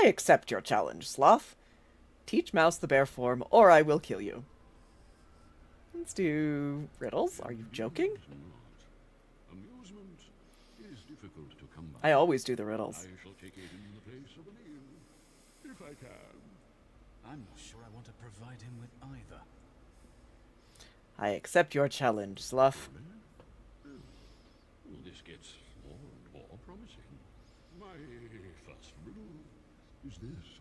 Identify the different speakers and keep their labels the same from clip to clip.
Speaker 1: I accept your challenge, Sloth. Teach Mouse the bear form, or I will kill you. Let's do riddles. Are you joking?
Speaker 2: Amusement is difficult to come by.
Speaker 1: I always do the riddles.
Speaker 2: I shall take it in the place of an eel, if I can.
Speaker 3: I'm not sure I want to provide him with either.
Speaker 1: I accept your challenge, Sloth.
Speaker 2: Well, this gets more and more promising. My first riddle is this.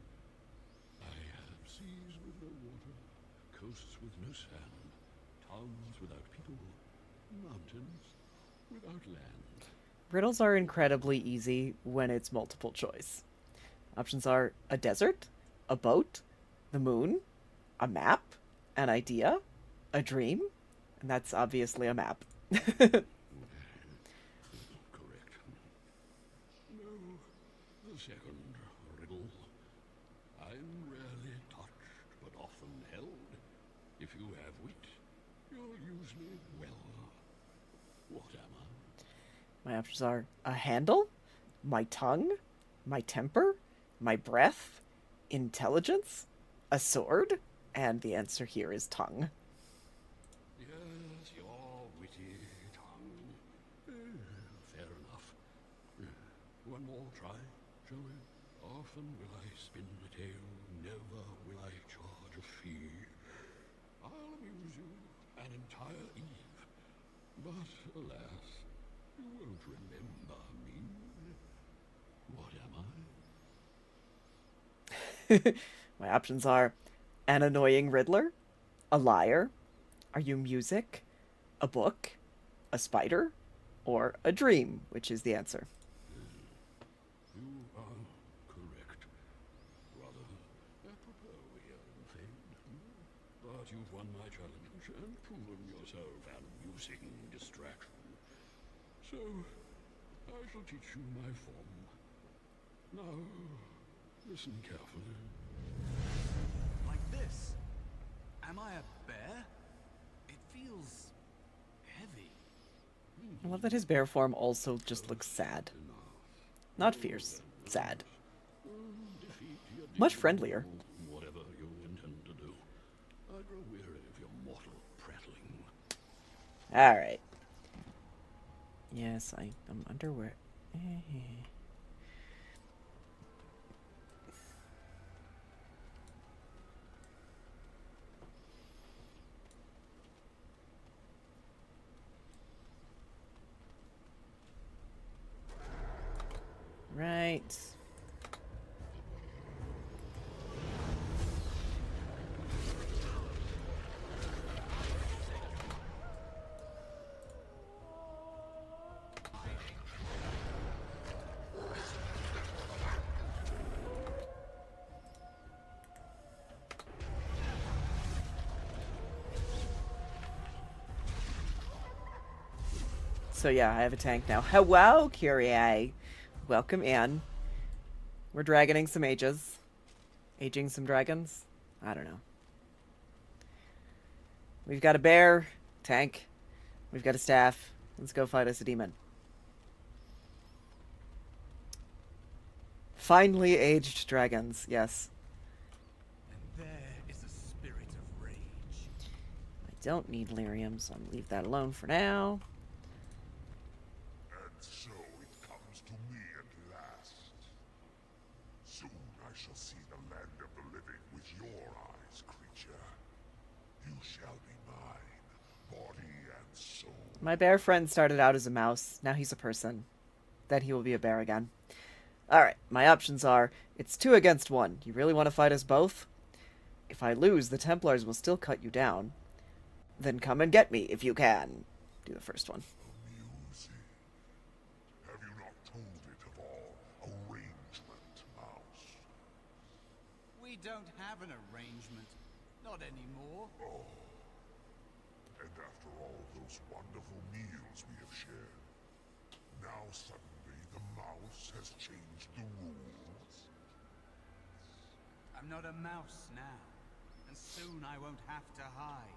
Speaker 2: I have seas with no water, coasts with no sand, towns without people, mountains without land.
Speaker 1: Riddles are incredibly easy when it's multiple choice. Options are a desert, a boat, the moon, a map, an idea, a dream, and that's obviously a map.
Speaker 2: Correct. No, the second riddle. I'm rarely touched, but often held. If you have wit, you'll use me well. What am I?
Speaker 1: My options are a handle, my tongue, my temper, my breath, intelligence, a sword, and the answer here is tongue.
Speaker 2: Yes, your witty tongue. Fair enough. One more try, shall we? Often will I spin the tale, never will I charge a fee. I'll amuse you an entire eve, but alas, you won't remember me. What am I?
Speaker 1: My options are an annoying riddler, a liar, are you music, a book, a spider, or a dream, which is the answer.
Speaker 2: You are correct. Rather apropos here, Fade. But you've won my challenge and proven yourself an amusing distraction. So, I shall teach you my form. Now, listen carefully.
Speaker 3: Like this? Am I a bear? It feels heavy.
Speaker 1: I love that his bear form also just looks sad. Not fierce, sad.
Speaker 2: Defeat your
Speaker 1: Much
Speaker 2: demon,
Speaker 1: friendlier.
Speaker 2: whatever you intend to do. I grow weary of your mortal prattling.
Speaker 1: Alright. Yes, I'm underwear. Right. So yeah, I have a tank now. Hello, Kyrie. Welcome in. We're dragoning some ages. Aging some dragons? I don't know. We've got a bear, tank. We've got a staff. Let's go fight us a demon. Finely aged dragons, yes.
Speaker 3: And there is a spirit of rage.
Speaker 1: I don't need lyrium, so I'm gonna leave that alone for now.
Speaker 4: And so it comes to me at last. Soon I shall see the land of the living with your eyes, creature. You shall be mine, body and soul.
Speaker 1: My bear friend started out as a mouse. Now he's a person. Then he will be a bear again. Alright, my options are, it's 2 against 1. You really want to fight us both? If I lose, the Templars will still cut you down. Then come and get me if you can. Do the first one.
Speaker 4: Amusing. Have you not told it of all arrangement, Mouse?
Speaker 3: We don't have an arrangement. Not anymore.
Speaker 4: Oh. And after all those wonderful meals we have shared, now suddenly the mouse has changed the rules?
Speaker 3: I'm not a mouse now. And soon I won't have to hide.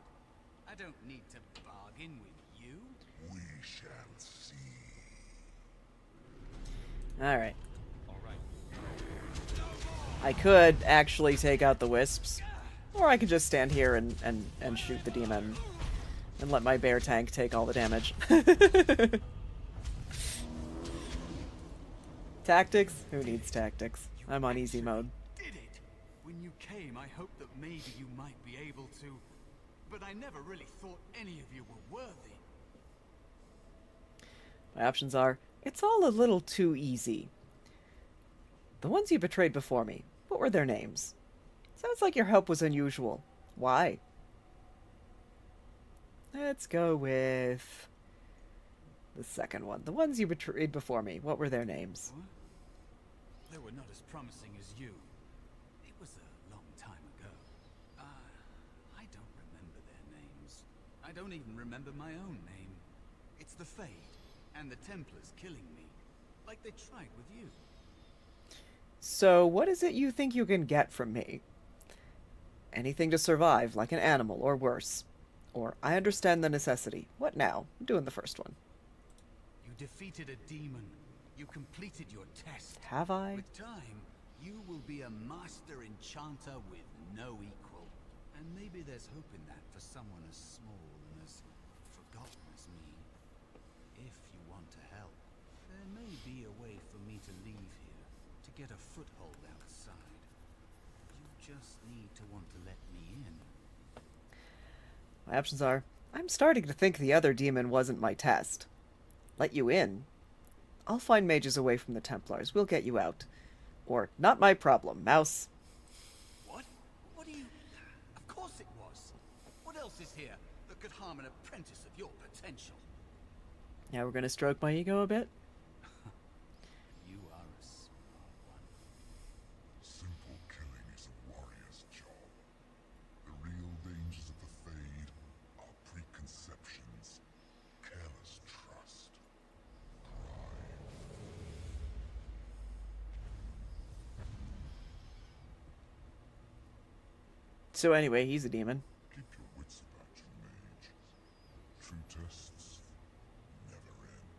Speaker 3: I don't need to bargain with you.
Speaker 4: We shall see.
Speaker 1: Alright.
Speaker 3: All right.
Speaker 1: I could actually take out the wisps, or I could just stand here and shoot the demon and let my bear tank take all the damage. Tactics? Who needs tactics? I'm on easy mode.
Speaker 3: Did it? When you came, I hoped that maybe you might be able to, but I never really thought any of you were worthy.
Speaker 1: My options are, it's all a little too easy. The ones you betrayed before me, what were their names? Sounds like your help was unusual. Why? Let's go with the second one. The ones you betrayed before me, what were their names?
Speaker 3: What? They were not as promising as you. It was a long time ago. I don't remember their names. I don't even remember my own name. It's the Fade, and the Templars killing me, like they tried with you.
Speaker 1: So, what is it you think you can get from me? Anything to survive, like an animal, or worse. Or, I understand the necessity. What now? I'm doing the first one.
Speaker 3: You defeated a demon. You completed your test.
Speaker 1: Have I?
Speaker 3: With time, you will be a master enchanter with no equal. And maybe there's hope in that for someone as small and as forgotten as me. If you want to help, there may be a way for me to leave here, to get a foothold outside. You just need to want to let me in.
Speaker 1: My options are, I'm starting to think the other demon wasn't my test. Let you in? I'll find mages away from the Templars. We'll get you out. Or, not my problem, mouse.
Speaker 3: What? What do you... Of course it was. What else is here that could harm an apprentice of your potential?
Speaker 1: Now we're gonna stroke my ego a bit.
Speaker 3: You are a smart one.
Speaker 4: Simple killing is a warrior's job. The real dangers of the Fade are preconceptions, careless trust, pride.
Speaker 1: So anyway, he's a demon.
Speaker 4: Keep your wits about you, mage. True tests never end.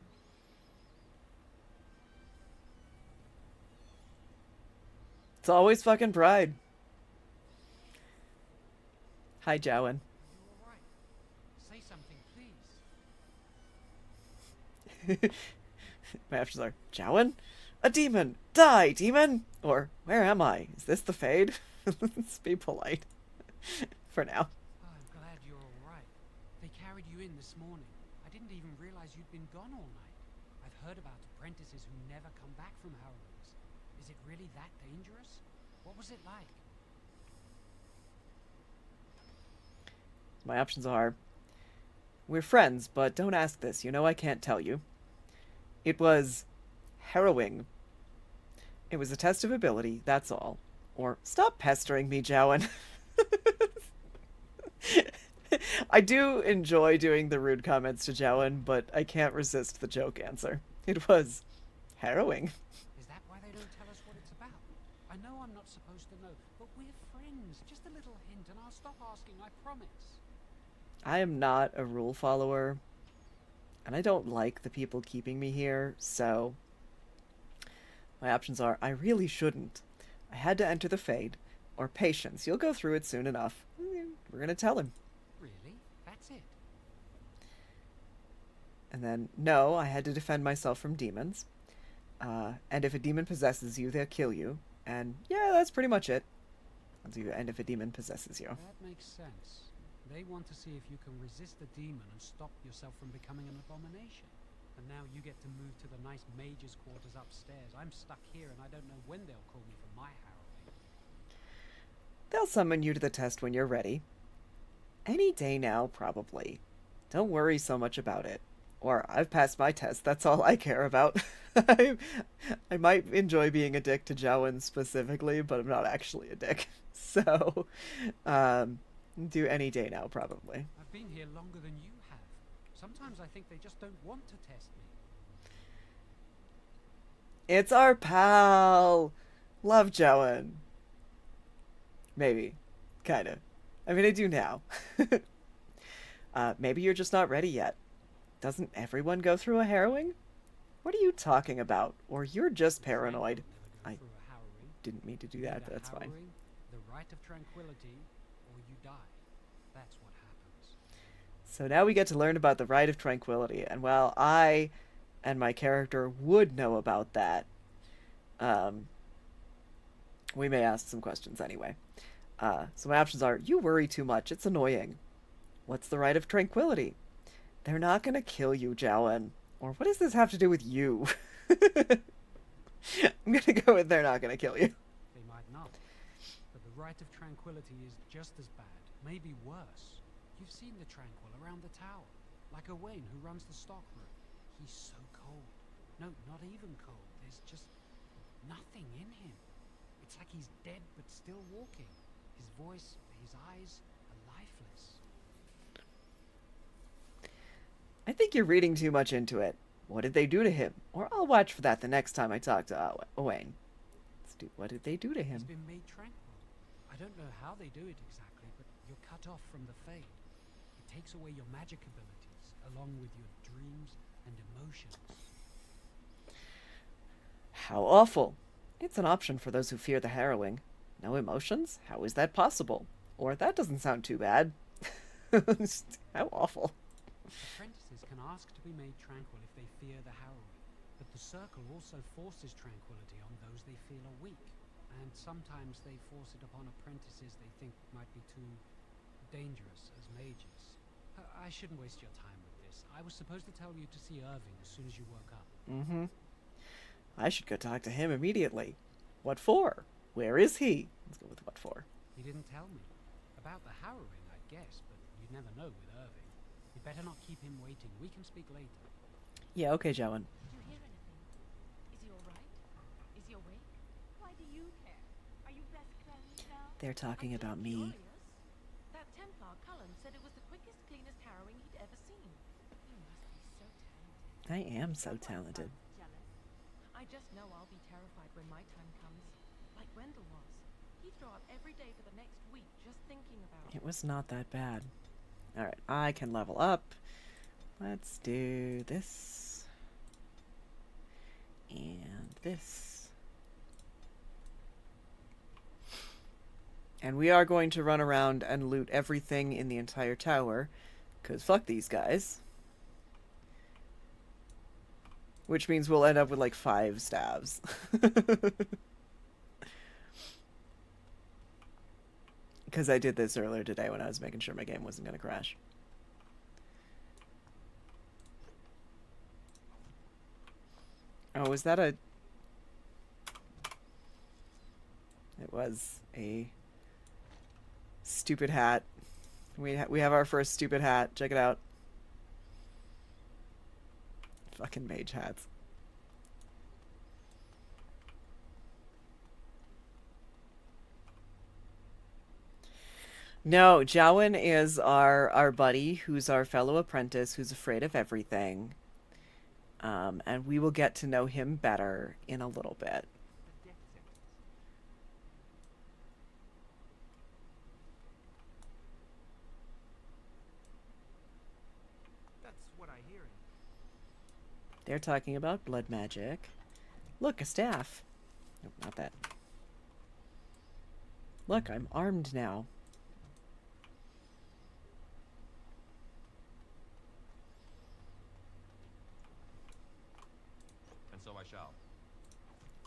Speaker 1: It's always fucking pride. Hi, Jowan.
Speaker 5: You all right? Say something, please.
Speaker 1: My options are, Jowan? A demon! Die, demon! Or, where am I? Is this the Fade? Let's be polite. For now.
Speaker 5: Oh, I'm glad you're all right. They carried you in this morning. I didn't even realize you'd been gone all night. I've heard about apprentices who never come back from harrowings. Is it really that dangerous? What was it like?
Speaker 1: My options are, we're friends, but don't ask this. You know I can't tell you. It was harrowing. It was a test of ability, that's all. Or, stop pestering me, Jowan. I do enjoy doing the rude comments to Jowan, but I can't resist the joke answer. It was harrowing.
Speaker 5: Is that why they don't tell us what it's about? I know I'm not supposed to know, but we're friends. Just a little hint and I'll stop asking, I promise.
Speaker 1: I am not a rule follower, and I don't like the people keeping me here, so my options are, I really shouldn't. I had to enter the Fade, or patience. You'll go through it soon enough. We're gonna tell him.
Speaker 5: Really? That's it?
Speaker 1: And then, no, I had to defend myself from demons. And if a demon possesses you, they'll kill you. And yeah, that's pretty much it. And if a demon possesses you.
Speaker 5: That makes sense. They want to see if you can resist the demon and stop yourself from becoming an abomination. And now you get to move to the nice mage's quarters upstairs. I'm stuck here and I don't know when they'll call me for my harrowing.
Speaker 1: They'll summon you to the test when you're ready. Any day now, probably. Don't worry so much about it. Or, I've passed my test, that's all I care about. I might enjoy being a dick to Jowan specifically, but I'm not actually a dick. So, do any day now, probably.
Speaker 5: I've been here longer than you have. Sometimes I think they just don't want to test me.
Speaker 1: It's our pal! Love Jowan. Maybe. Kinda. I mean, I do now. Maybe you're just not ready yet. Doesn't everyone go through a harrowing? What are you talking about? Or you're just paranoid.
Speaker 5: Never go through a harrowing.
Speaker 1: didn't mean to do
Speaker 5: You
Speaker 1: that,
Speaker 5: need
Speaker 1: but
Speaker 5: a
Speaker 1: that's fine.
Speaker 5: harrowing, the rite of tranquility, or you die. That's what happens.
Speaker 1: So now we get to learn about the Rite of Tranquility, and while I and my character would know about that, we may ask some questions anyway. So my options are, you worry too much, it's annoying. What's the Rite of Tranquility? They're not gonna kill you, Jowan. Or what does this have to do with you? I'm gonna go with they're not gonna kill you.
Speaker 5: They might not. But the rite of tranquility is just as bad, maybe worse. You've seen the tranquil around the tower, like Owain who runs the stockroom. He's so cold. No, not even cold. There's just nothing in him. It's like he's dead but still walking. His voice, his eyes are lifeless.
Speaker 1: I think you're reading too much into it. What did they do to him? Or I'll watch for that the next time I talk to Owain. Let's do. What did they do to him?
Speaker 5: He's been made tranquil. I don't know how they do it exactly, but you're cut off from the Fade. It takes away your magic abilities, along with your dreams and emotions.
Speaker 1: How awful. It's an option for those who fear the harrowing. No emotions? How is that possible? Or that doesn't sound too bad. How awful.
Speaker 5: Apprentices can ask to be made tranquil if they fear the harrowing, but the circle also forces tranquility on those they feel are weak, and sometimes they force it upon apprentices they think might be too dangerous as mages. I shouldn't waste your time with this. I was supposed to tell you to see Irving as soon as you woke up.
Speaker 1: Mm-hmm. I should go talk to him immediately. What for? Where is he? Let's go with what for.
Speaker 5: He didn't tell me. About the harrowing, I guess, but you'd never know with Irving. You better not keep him waiting. We can speak later.
Speaker 1: Yeah, okay, Jowan.
Speaker 6: Did you hear anything? Is he alright? Is he awake? Why do you care? Are you best friends now?
Speaker 1: They're talking
Speaker 6: I'm so
Speaker 1: about me.
Speaker 6: curious. That Templar Cullen said it was the quickest, cleanest harrowing he'd ever seen. You must be so talented.
Speaker 1: I am so
Speaker 6: Someone
Speaker 1: talented.
Speaker 6: sounds jealous. I just know I'll be terrified when my time comes. Like Wendell was. He'd throw up every day for the next week just thinking about
Speaker 1: It was not that bad. Alright, I can level up. Let's do this. And this. And we are going to run around and loot everything in the entire tower. Because fuck these guys. Which means we'll end up with like 5 staves. Because I did this earlier today when I was making sure my game wasn't going to crash. Oh, was that a... It was a stupid hat. We have our first stupid hat. Check it out. Fucking mage hats. No, Jowan is our buddy, who's our fellow apprentice, who's afraid of everything. And we will get to know him better in a little bit.
Speaker 5: That's what I hear.
Speaker 1: They're talking about blood magic. Look, a staff. Nope, not that. Look, I'm armed now.
Speaker 7: And so I shall.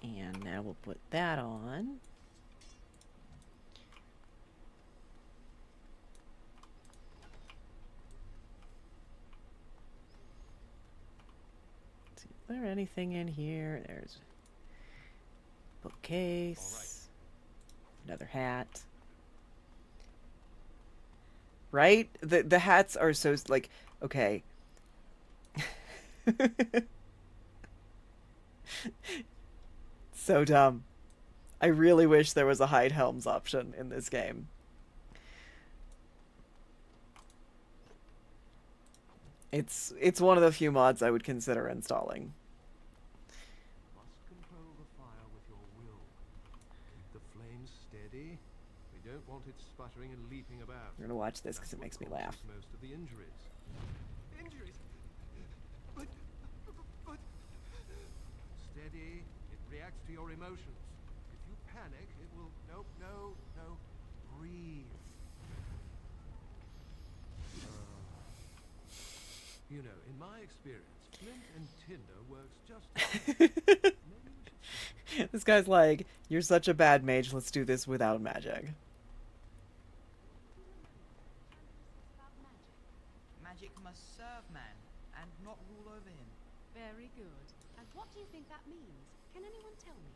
Speaker 1: And now we'll put that on. Is there anything in here? There's a bookcase. Another hat. Right? The hats are so like okay. So dumb. I really wish there was a hide helms option in this game. It's one of the few mods I would consider installing.
Speaker 7: Must control the fire with your will. Keep the flames steady. We don't want it sputtering and leaping about.
Speaker 1: We're gonna watch this because it
Speaker 7: That's
Speaker 1: makes me
Speaker 7: what
Speaker 1: laugh.
Speaker 7: causes most of the injuries. Injuries? But... Steady. It reacts to your emotions. If you panic. It will... No, no, no. Breathe. You know, in my experience, flint and tinder works just as well. Maybe we should switch.
Speaker 1: This guy's like, you're such a bad mage, let's do this without magic.
Speaker 8: Magic must serve man, and not rule over him.
Speaker 9: Very good. And what do you think that means? Can anyone tell me?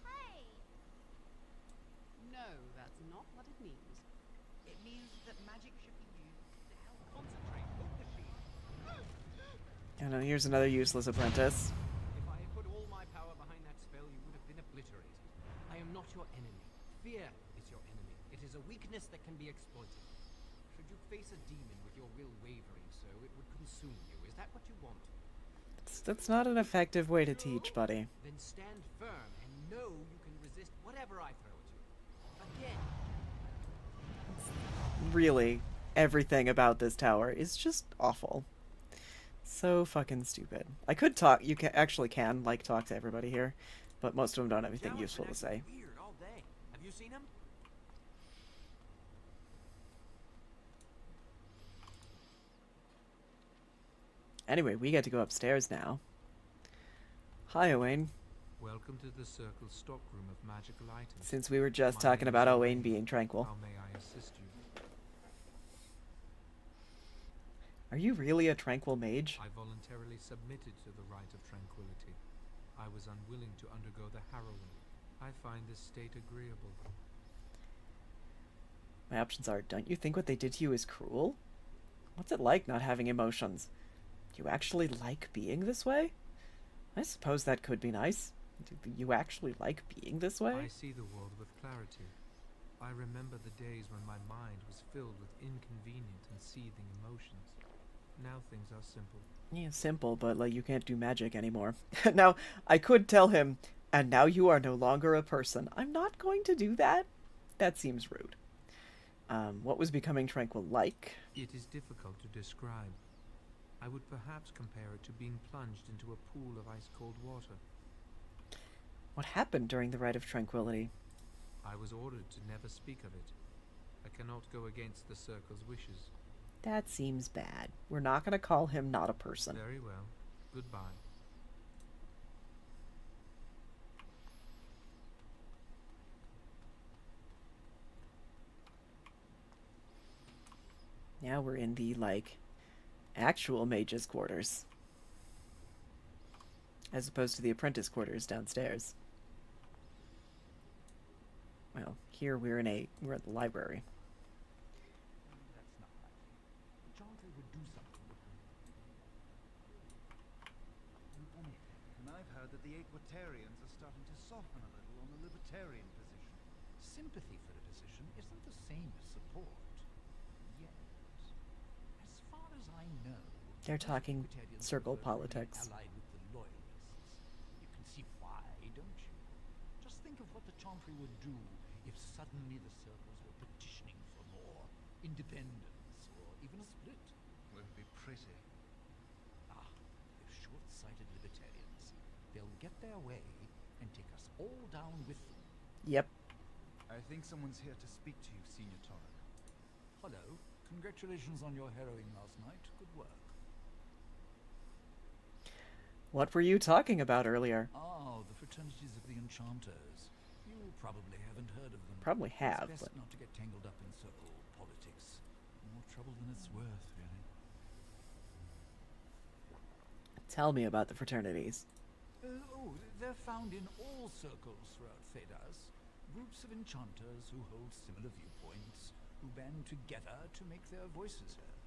Speaker 10: Hey!
Speaker 9: No, that's not what it means.
Speaker 8: It means that magic should be used to help concentrate focusing.
Speaker 1: I know, here's another useless apprentice.
Speaker 5: If I had put all my power behind that spell, you would have been obliterated. I am not your enemy. Fear is your enemy. It is a weakness that can be exploited. Should you face a demon with your will wavering so, it would consume you. Is that what you want?
Speaker 1: That's not an effective way to teach, buddy.
Speaker 5: Then stand firm and know you can resist whatever I throw at you. Again.
Speaker 1: Really, everything about this tower is just awful. So fucking stupid. I could talk, you actually can, like, talk to everybody here, but most of them don't have anything useful to say.
Speaker 5: Weird all day. Have you seen him?
Speaker 1: Anyway, we get to go upstairs now. Hi, Owain.
Speaker 11: Welcome to the Circle's stockroom of magical items.
Speaker 1: Since we were just
Speaker 11: My
Speaker 1: talking
Speaker 11: name
Speaker 1: about
Speaker 11: is
Speaker 1: Owain being tranquil.
Speaker 11: How may I assist you?
Speaker 1: Are you really a tranquil mage?
Speaker 11: I voluntarily submitted to the rite of tranquility. I was unwilling to undergo the harrowing. I find this state agreeable.
Speaker 1: My options are, don't you think what they did to you is cruel? What's it like not having emotions? Do you actually like being this way? I suppose that could be nice. Do you actually like being this way?
Speaker 11: I see the world with clarity. I remember the days when my mind was filled with inconvenient and seething emotions. Now things are simple.
Speaker 1: Yeah, simple, but like you can't do magic anymore. Now, I could tell him, and now you are no longer a person. I'm not going to do that. That seems rude. What was becoming tranquil like?
Speaker 11: It is difficult to describe. I would perhaps compare it to being plunged into a pool of ice-cold water.
Speaker 1: What happened during the Rite of Tranquility?
Speaker 11: I was ordered to never speak of it. I cannot go against the Circle's wishes.
Speaker 1: That seems bad. We're not going to call him not a person.
Speaker 11: Very well. Goodbye.
Speaker 1: Now we're in the, like, actual mage's quarters. As opposed to the apprentice quarters downstairs. Well, here we're at the library.
Speaker 3: That's not likely. Chante would do something with him. And I've heard that the Equitarians are starting to soften a little on the libertarian position. Sympathy for a position isn't the same as support. Yet, as far as I know,
Speaker 1: They're talking
Speaker 3: Equitarians
Speaker 1: circle
Speaker 3: prefer to be
Speaker 1: politics.
Speaker 3: allied with the loyalists. You can see why, don't you? Just think of what the Chantry would do if suddenly the circles were petitioning for more independence or even a split. Won't be pretty. Ah, they're short-sighted libertarians. They'll get their way and take us all down with them.
Speaker 1: Yep.
Speaker 3: I think someone's here to speak to you, Senior Torek. Hello. Congratulations on your harrowing last night. Good work.
Speaker 1: What were you talking about earlier?
Speaker 3: Oh, the fraternities of the enchanters. You probably haven't heard of them.
Speaker 1: Probably have,
Speaker 3: It's best
Speaker 1: but...
Speaker 3: not to get tangled up in circle politics. More trouble than it's worth, really.
Speaker 1: Tell me about the fraternities.
Speaker 3: They're found in all circles throughout Thedas. Groups of enchanters who hold similar viewpoints, who band together to make their voices heard.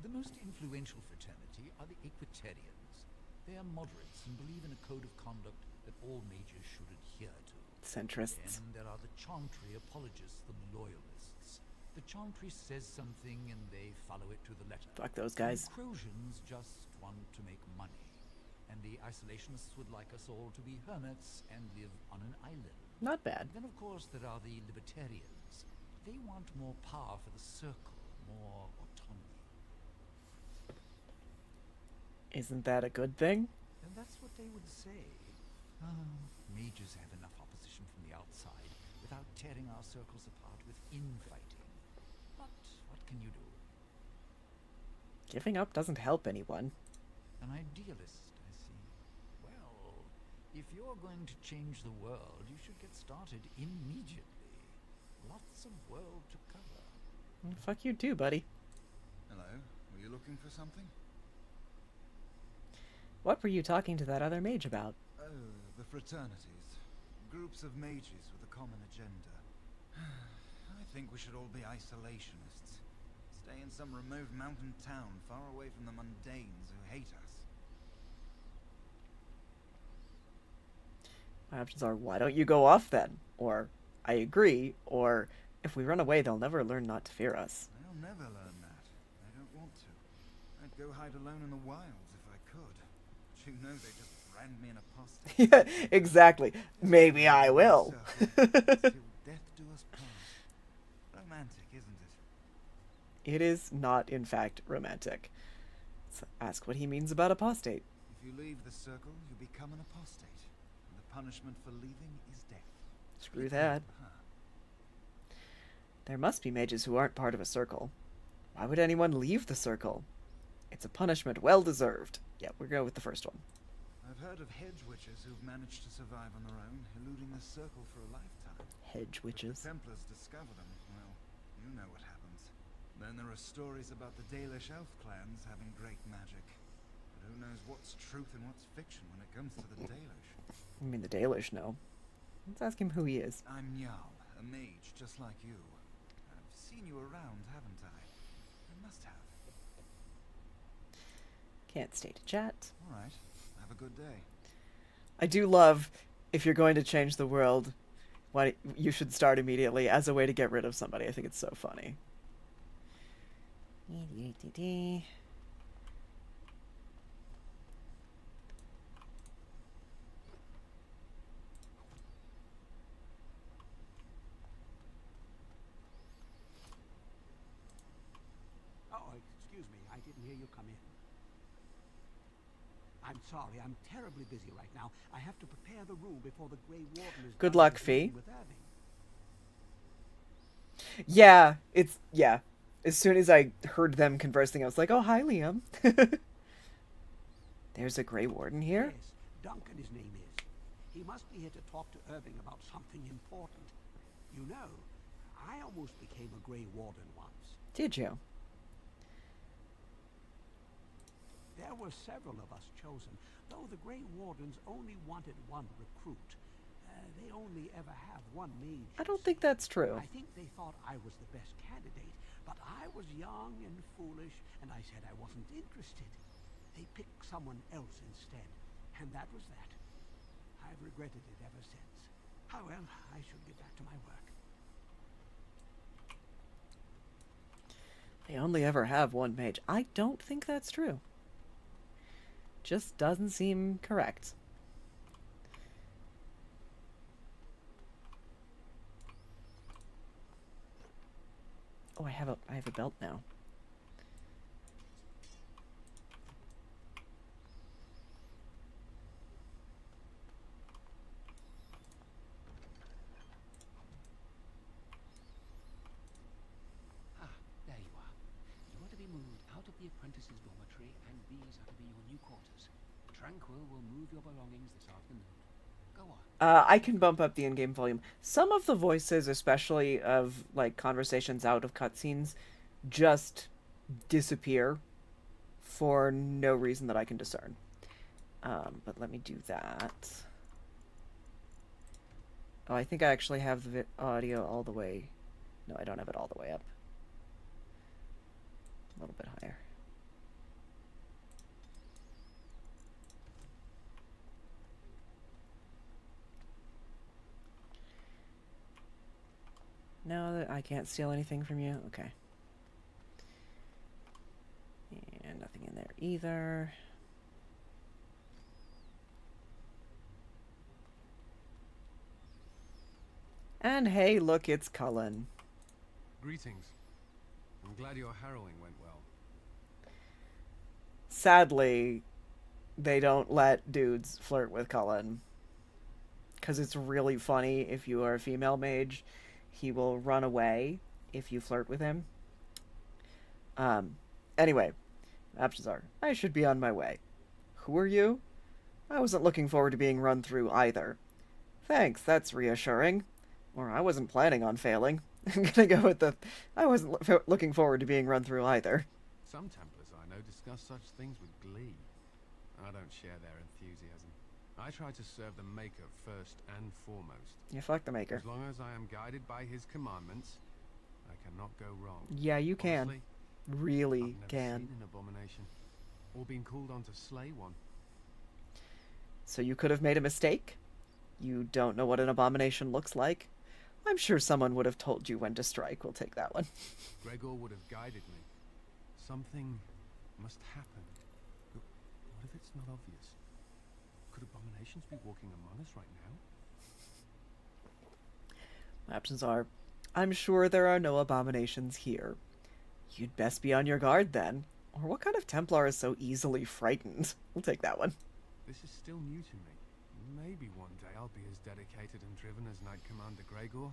Speaker 3: The most influential fraternity are the Equitarians. They are moderates and believe in a code of conduct that all mages should adhere to.
Speaker 1: Centrists.
Speaker 3: Then there are the Chantry apologists, the loyalists. The Chantry says something and they follow it to the letter.
Speaker 1: Fuck those guys.
Speaker 3: The Encroachings just want to make money. And the isolationists would like us all to be hermits and live on an island.
Speaker 1: Not bad.
Speaker 3: Then, of course, there are the libertarians. They want more power for the circle, more autonomy.
Speaker 1: Isn't that a good thing?
Speaker 3: And that's what they would say. Mages have enough opposition from the outside without tearing our circles apart with infighting. But what can you do?
Speaker 1: Giving up doesn't help anyone.
Speaker 3: An idealist, I see. Well, if you're going to change the world, you should get started immediately. Lots of world to cover.
Speaker 1: Fuck you too, buddy.
Speaker 3: Hello, were you looking for something?
Speaker 1: What were you talking to that other mage about?
Speaker 3: Oh, the fraternities. Groups of mages with a common agenda. I think we should all be isolationists. Stay in some remote mountain town far away from the mundanes who hate us.
Speaker 1: My options are, why don't you go off then? Or, I agree. Or, if we run away, they'll never learn not to fear us.
Speaker 3: They'll never learn that. I don't want to. I'd go hide alone in the wilds if I could. But you know they just brand me an apostate.
Speaker 1: Yeah, exactly. Maybe I will.
Speaker 3: Till death do us part. Romantic, isn't it?
Speaker 1: It is not, in fact, romantic. So ask what he means about apostate.
Speaker 3: If you leave the circle, you become an apostate. And the punishment for leaving is death.
Speaker 1: Screw that.
Speaker 3: Huh.
Speaker 1: There must be mages who aren't part of a circle. Why would anyone leave the circle? It's a punishment well deserved. Yeah, we're going with the first one.
Speaker 3: I've heard of hedge witches who've managed to survive on their own, eluding the circle for a lifetime.
Speaker 1: Hedge witches.
Speaker 3: If the Templars discover them, well, you know what happens. Then there are stories about the Dalish elf clans having great magic. But who knows what's truth and what's fiction when it comes to the Dalish?
Speaker 1: I mean, the Dalish know. Let's ask him who he is.
Speaker 3: I'm Njal, a mage just like you. I've seen you around, haven't I? I must have.
Speaker 1: Can't stay to chat.
Speaker 3: All right. Have a good day.
Speaker 1: I do love, if you're going to change the world, why you should start immediately as a way to get rid of somebody. I think it's so funny.
Speaker 8: Oh, excuse me. I didn't hear you come in. I'm sorry. I'm terribly busy right now. I have to prepare the room before the Grey Warden is
Speaker 1: Good
Speaker 8: done
Speaker 1: luck,
Speaker 8: dealing
Speaker 1: Fee.
Speaker 8: with Irving.
Speaker 1: Yeah. As soon as I heard them conversing, I was like, oh, hi, Liam. There's a Grey Warden here?
Speaker 8: Yes, Duncan his name is. He must be here to talk to Irving about something important. You know, I almost became a Grey Warden once.
Speaker 1: Did you?
Speaker 8: There were several of us chosen, though the Grey Wardens only wanted one recruit. They only ever have one mage.
Speaker 1: I don't think that's true.
Speaker 8: I think they thought I was the best candidate, but I was young and foolish, and I said I wasn't interested. They picked someone else instead, and that was that. I've regretted it ever since. Oh well, I should get back to my work.
Speaker 1: They only ever have one mage. I don't think that's true. Just doesn't seem correct. Oh, I have a belt now.
Speaker 10: Ah, there you are. You are to be moved out of the apprentices' dormitory, and these are to be your new quarters. Tranquil will move your belongings this afternoon. Go on.
Speaker 1: I can bump up the in-game volume. Some of the voices, especially of like conversations out of cutscenes, just disappear for no reason that I can discern. But let me do that. Oh, I think I actually have the audio all the way. No, I don't have it all the way up. A little bit higher. No, I can't steal anything from you? Okay. And nothing in there either. And hey, look, it's Cullen.
Speaker 7: Greetings. I'm glad your harrowing went well.
Speaker 1: Sadly, they don't let dudes flirt with Cullen. because it's really funny if you are a female mage. He will run away if you flirt with him. Anyway, options are, I should be on my way. Who are you? I wasn't looking forward to being run through either. Thanks, that's reassuring. Or I wasn't planning on failing. I'm gonna go with the, I wasn't looking forward to being run through either.
Speaker 7: Some Templars I know discuss such things with glee. I don't share their enthusiasm. I try to serve the Maker first and foremost.
Speaker 1: Yeah, fuck the Maker.
Speaker 7: As long as I am guided by his commandments, I cannot go wrong.
Speaker 1: Yeah, you can.
Speaker 7: Honestly,
Speaker 1: Really
Speaker 7: I've never
Speaker 1: can.
Speaker 7: seen an abomination, or been called on to slay one.
Speaker 1: So you could have made a mistake? You don't know what an abomination looks like? I'm sure someone would have told you when to strike. We'll take that one.
Speaker 7: Gregor would have guided me. Something must happen. But what if it's not obvious? Could abominations be walking among us right now?
Speaker 1: My options are, I'm sure there are no abominations here. You'd best be on your guard then. Or what kind of Templar is so easily frightened? We'll take that one.
Speaker 7: This is still new to me. Maybe one day I'll be as dedicated and driven as Knight Commander Gregor.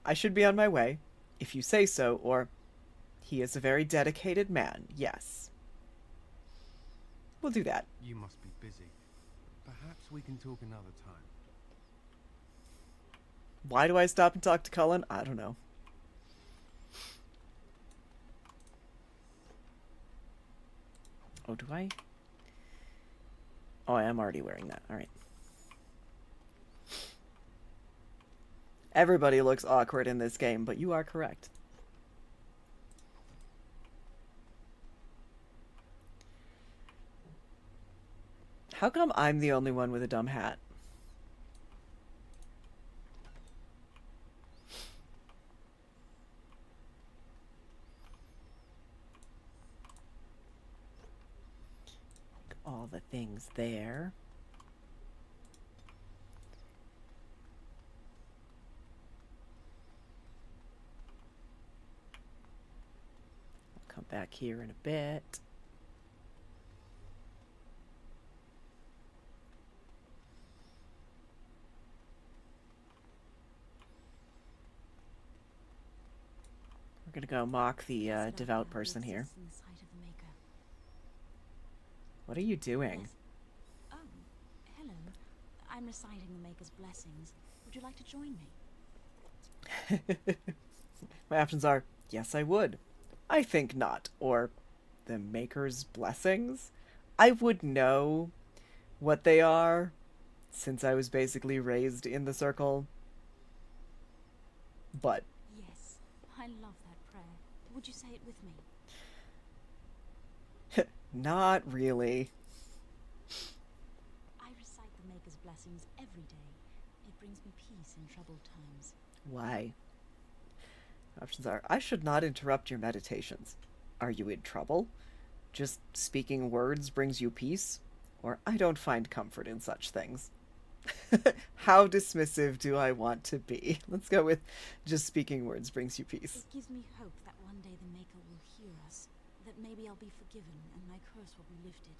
Speaker 1: I should be on my way, if you say so, or he is a very dedicated man, yes. We'll do that.
Speaker 7: You must be busy. Perhaps we can talk another time.
Speaker 1: Why do I stop and talk to Cullen? I don't know. Oh, do I? Oh, I am already wearing that. Alright. Everybody looks awkward in this game, but you are correct. How come I'm the only one with a dumb hat? All the things there. I'll come back here in a bit. We're gonna go mock the devout person here. What are you doing?
Speaker 9: Oh, hello. I'm reciting the Maker's blessings. Would you like to join me?
Speaker 1: My options are, yes, I would. I think not. Or, the Maker's blessings? I would know what they are, since I was basically raised in the circle. But...
Speaker 9: Yes, I love that prayer. Would you say it with me?
Speaker 1: Not really.
Speaker 9: I recite the Maker's blessings every day. It brings me peace in troubled times.
Speaker 1: Why? Options are, I should not interrupt your meditations. Are you in trouble? Just speaking words brings you peace? Or I don't find comfort in such things. How dismissive do I want to be? Let's go with just speaking words brings you peace.
Speaker 9: It gives me hope that one day the Maker will hear us. That maybe I'll be forgiven and my curse will be lifted.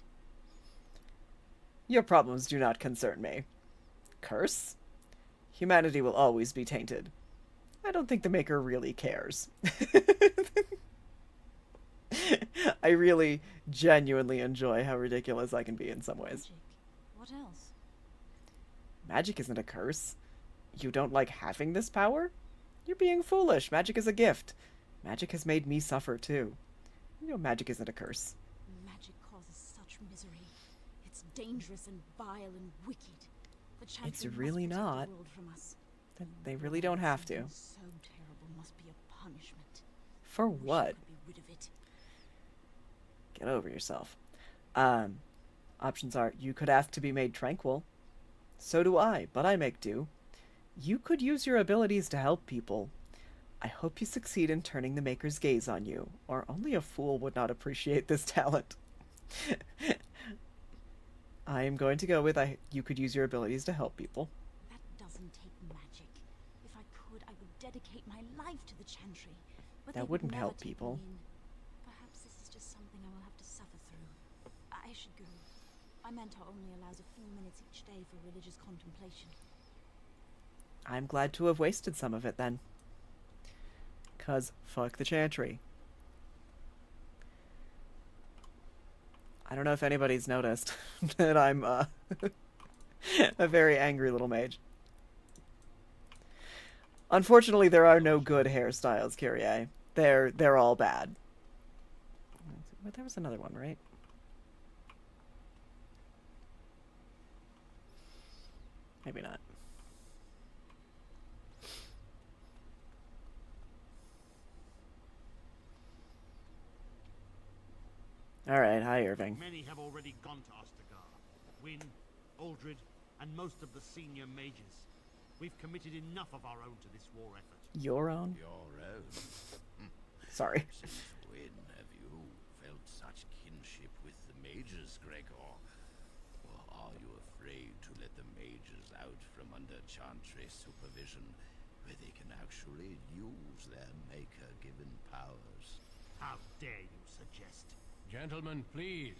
Speaker 1: Your problems do not concern me. Curse? Humanity will always be tainted. I don't think the Maker really cares. I really genuinely enjoy how ridiculous I can be in some ways.
Speaker 9: Magic. What else?
Speaker 1: Magic isn't a curse. You don't like having this power? You're being foolish. Magic is a gift. Magic has made me suffer too. You know, magic isn't a curse.
Speaker 9: Magic causes such misery. It's dangerous and vile and wicked. The champion
Speaker 1: It's
Speaker 9: must
Speaker 1: really
Speaker 9: protect
Speaker 1: not.
Speaker 9: the world from us.
Speaker 1: They really don't have to.
Speaker 9: Something so terrible must be a punishment.
Speaker 1: For
Speaker 9: I wish I
Speaker 1: what?
Speaker 9: could be rid of it.
Speaker 1: Get over yourself. Options are, you could ask to be made tranquil. So do I, but I make do. You could use your abilities to help people. I hope you succeed in turning the Maker's gaze on you, or only a fool would not appreciate this talent. I am going to go with, you could use your abilities to help people.
Speaker 9: That doesn't take magic. If I could, I would dedicate my life to the Chantry. But
Speaker 1: That
Speaker 9: they would
Speaker 1: wouldn't
Speaker 9: never
Speaker 1: help
Speaker 9: take me
Speaker 1: people.
Speaker 9: in. Perhaps this is just something I will have to suffer through. I should go. My mentor only allows a few minutes each day for religious contemplation.
Speaker 1: I'm glad to have wasted some of it then. 'Cause fuck the chantry. I don't know if anybody's noticed that I'm a very angry little mage. Unfortunately, there are no good hairstyles, Kyrie. They're all bad. But there was another one, right? Maybe not. Alright, hi Irving.
Speaker 12: Many have already gone to Ostagar. Wynne, Aldred, and most of the senior mages. We've committed enough of our own to this war effort.
Speaker 1: Your own?
Speaker 3: Your own.
Speaker 1: Sorry.
Speaker 3: Since when have you felt such kinship with the mages, Gregor? Or are you afraid to let the mages out from under Chantry supervision, where they can actually use their maker-given powers?
Speaker 12: How dare you suggest?
Speaker 10: Gentlemen, please.